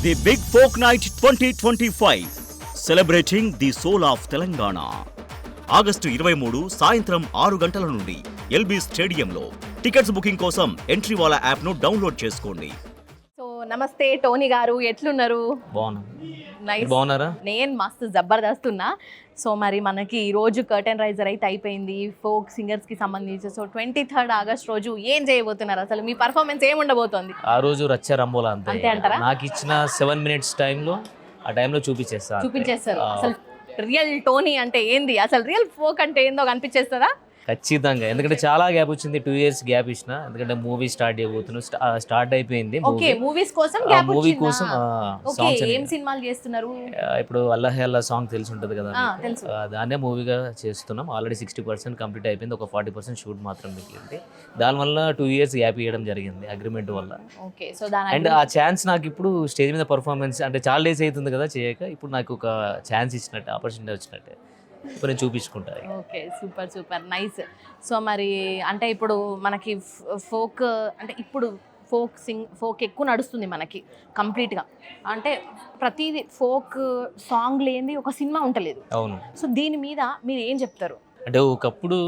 The big folk night 2025 celebrating the soul of Telangana. August 23 సాయంత్రం 6 గంటల నుండి ఎల్బీ స్టేడియంలో. టికెట్స్ బుకింగ్ కోసం ఎంట్రీ వాలా యాప్ను డౌన్లోడ్ చేసుకోండి. సో నమస్తే టోనీ గారు, ఎట్లున్నారు? బాగున్నారా? నేను మస్తు జబర్దస్త్ ఉన్నా. సో మరి మనకి ఈ రోజు కర్టెన్ రైజర్ అయితే అయిపోయింది ఫోక్ సింగర్స్ కి సంబంధించి. సో 23rd ఆగస్ట్ రోజు ఏం చేయబోతున్నారు? అసలు మీ పర్ఫార్మెన్స్ ఏం ఉండబోతోంది? ఆ రోజు రచ్చ రంబోలా అంతే అంటారా? నాకు ఇచ్చిన 7 minutes టైంలో ఆ టైంలో చూపించేస్తారు. అసలు రియల్ టోనీ అంటే ఏంది, అసలు రియల్ ఫోక్ అంటే ఏందో కనిపించేస్తుందా? ఖచ్చితంగా. ఎందుకంటే చాలా గ్యాప్ వచ్చింది, 2 years గ్యాప్ ఇచ్చిన. ఎందుకంటే మూవీ స్టార్ట్ చేయబోతున్నాం, స్టార్ట్ అయిపోయింది మూవీస్ కోసం గ్యాప్ మూవీ కోసం. ఏం సినిమాలు చేస్తున్నారు ఇప్పుడు అల్లాహే అల్లా సాంగ్ తెలిసి ఉంటది కదా, తెలుసు. దాన్నే మూవీగా చేస్తున్నాం. ఆల్రెడీ 60% కంప్లీట్ అయిపోయింది, ఒక 40% షూట్ మాత్రం మిగిలింది. దానివల్ల 2 years గ్యాప్ ఇవ్వడం జరిగింది అగ్రిమెంట్ వల్ల. అండ్ ఆ ఛాన్స్ నాకు ఇప్పుడు స్టేజ్ మీద పర్ఫార్మెన్స్ అంటే చాలా డేస్ అవుతుంది కదా చేయక, ఇప్పుడు నాకు ఒక ఛాన్స్ ఇచ్చినట్టు, ఆపర్చునిటీ వచ్చినట్టే ఇప్పుడు నేను చూపించుకుంటా. Okay, super nice. సో మరి అంటే ఇప్పుడు మనకి ఫోక్ అంటే ఇప్పుడు ఫోక్ ఎక్కువ నడుస్తుంది మనకి కంప్లీట్గా. అంటే ప్రతిదీ ఫోక్ సాంగ్ లేనిది ఒక సినిమా ఉండలేదు. అవును. సో దీని మీద మీరు ఏం చెప్తారు? అంటే ఒకప్పుడు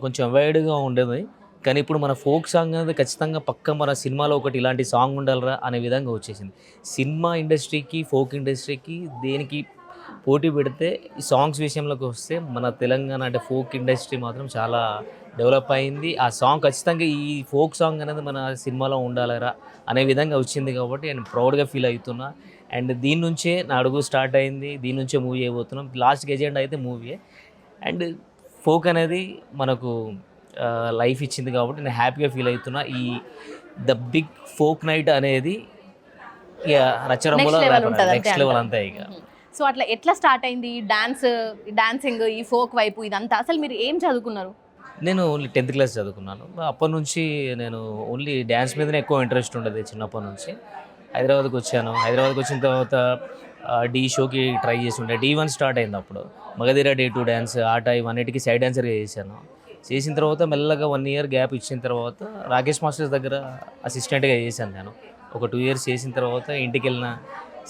కొంచెం అవాయిడ్గా ఉండేది, కానీ ఇప్పుడు మన ఫోక్ సాంగ్ అనేది ఖచ్చితంగా పక్క మన సినిమాలో ఒకటి ఇలాంటి సాంగ్ ఉండాలరా అనే విధంగా వచ్చేసింది. సినిమా ఇండస్ట్రీకి ఫోక్ ఇండస్ట్రీకి దేనికి పోటీ పెడితే ఈ సాంగ్స్ విషయంలోకి వస్తే మన తెలంగాణ అంటే ఫోక్ ఇండస్ట్రీ మాత్రం చాలా డెవలప్ అయింది. ఆ సాంగ్ ఖచ్చితంగా ఈ ఫోక్ సాంగ్ అనేది మన సినిమాలో ఉండాలరా అనే విధంగా వచ్చింది కాబట్టి నేను ప్రౌడ్గా ఫీల్ అవుతున్నా. అండ్ దీని నుంచే నా అడుగు స్టార్ట్ అయింది, దీని నుంచే మూవీ అయిపోతున్నాం. లాస్ట్కి ఎజెండా అయితే మూవీయే. అండ్ ఫోక్ అనేది మనకు లైఫ్ ఇచ్చింది కాబట్టి నేను హ్యాపీగా ఫీల్ అవుతున్నా. ఈ ద బిగ్ ఫోక్ నైట్ అనేది ఇక రచ్చరంబోలో నెక్స్ట్ లెవెల్ అంతా ఇక. సో అట్లా ఎట్లా స్టార్ట్ అయింది డాన్సింగ్, ఈ ఫోక్ వైపు ఇదంతా? అసలు మీరు ఏం చదువుకున్నారు? నేను ఓన్లీ 10th class చదువుకున్నాను. అప్పటి నుంచి నేను ఓన్లీ డ్యాన్స్ మీదనే ఎక్కువ ఇంట్రెస్ట్ ఉండేది చిన్నప్పటి నుంచి. హైదరాబాద్కి వచ్చాను. హైదరాబాద్కి వచ్చిన తర్వాత డి షోకి ట్రై చేసి ఉండే. D1 స్టార్ట్ అయింది అప్పుడు. మగధీర Day 2 డ్యాన్స్, ఆట ఇవన్నిటికీ సైడ్ డాన్సర్గా చేశాను. చేసిన తర్వాత మెల్లగా 1 year గ్యాప్ ఇచ్చిన తర్వాత రాకేష్ మాస్టర్స్ దగ్గర అసిస్టెంట్గా చేశాను నేను. ఒక 2 years చేసిన తర్వాత ఇంటికి వెళ్ళిన.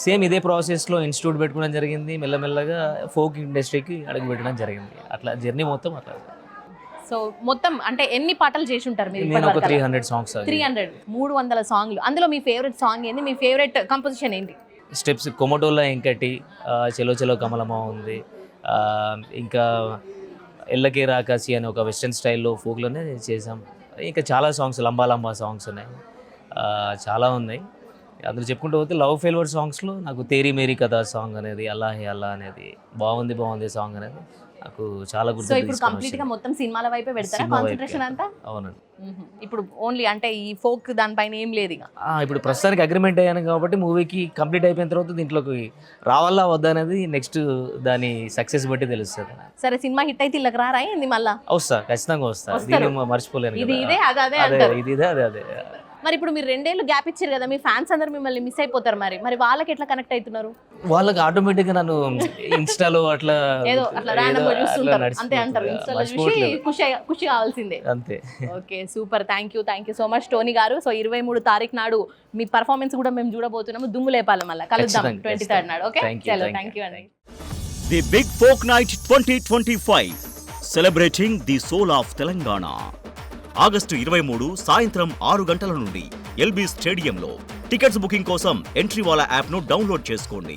సేమ్ ఇదే ప్రాసెస్లో ఇన్స్టిట్యూట్ పెట్టుకోవడం జరిగింది. మెల్లమెల్లగా ఫోక్ ఇండస్ట్రీకి అడుగు పెట్టడం జరిగింది. అట్లా జర్నీ మొత్తం అట్లా. సో మొత్తం అంటే ఎన్ని పాటలు చేసి ఉంటారు మీరు? నేను ఒక 300 సాంగ్స్. 300 సాంగ్లు. అందులో మీ ఫేవరెట్ సాంగ్ ఏంది? మీ ఫేవరెట్ కంపోజిషన్ ఏంటి? స్టెప్స్ కొమటోలా ఇంకటి, చెలో చెలో కమలమా ఉంది. ఇంకా ఎల్లకే రాకాసి అని ఒక వెస్ట్రన్ స్టైల్లో ఫోక్లోనే చేసాం. ఇంకా చాలా సాంగ్స్, లంబా లంబా సాంగ్స్ ఉన్నాయి, చాలా ఉన్నాయి. అందులో చెప్పుకుంటూ పోతే లవ్ ఫెయిల్యూర్ సాంగ్స్లో నాకు తేరీ మేరీ కథా సాంగ్ అనేది, అల్లాహే అల్లా అనేది బాగుంది సాంగ్ అనేది నాకు చాలా గుర్తు. సో ఇప్పుడు కంప్లీట్ గా మొత్తం సినిమాల వైపే పెడతారా కాన్సంట్రేషన్ అంతా? అవునండి. ఇప్పుడు ఓన్లీ అంటే ఈ ఫోక్ దానిపైన ఏం లేదు ఇక. ఇప్పుడు ప్రస్తుతానికి అగ్రిమెంట్ అయ్యాను కాబట్టి మూవీకి కంప్లీట్ అయిపోయిన తర్వాత దీంట్లోకి రావాలా వద్దా అనేది నెక్స్ట్ దాని సక్సెస్ బట్టి తెలుస్తుంది. సరే, సినిమా హిట్ అయితే ఇళ్ళకి రారా ఏంది మళ్ళా? వస్తా, ఖచ్చితంగా వస్తా. దీన్ని మర్చిపోలేను. ఇది ఇదే అంటారు. ఇది ఇదే అదే. మరి ఇప్పుడు మీరు 2 years గ్యాప్ ఇచ్చారు కదా, మీ ఫ్యాన్స్ అందరు మిమ్మల్ని మిస్ అయిపోతారు. మరి వాళ్ళకి ఎట్లా కనెక్ట్ అవుతున్నారు? వాళ్ళకి ఆటోమేటిక్గా నన్ను ఇన్స్టాలో అట్లా ఏదో అట్లా రాండమ్గా చూస్తుంటారు అంతే అంటారు. ఇన్స్టాలో చూసి ఖుషి కావాల్సిందే. అంతే. Okay, super. Thank you so much Tony గారు. సో 23 తారీఖు నాడు మీ పర్ఫార్మెన్స్ కూడా మేము చూడబోతున్నాము. దుమ్ము లేపాలి, మళ్ళీ కలుద్దాం 23rd నాడు. ఓకే, చలో, థ్యాంక్ యూ అండి. The big folk night 2025 celebrating the soul of Telangana. August 23 సాయంత్రం 6 గంటల నుండి ఎల్బీ స్టేడియంలో. టికెట్స్ బుకింగ్ కోసం ఎంట్రీ వాలా యాప్ను డౌన్లోడ్ చేసుకోండి.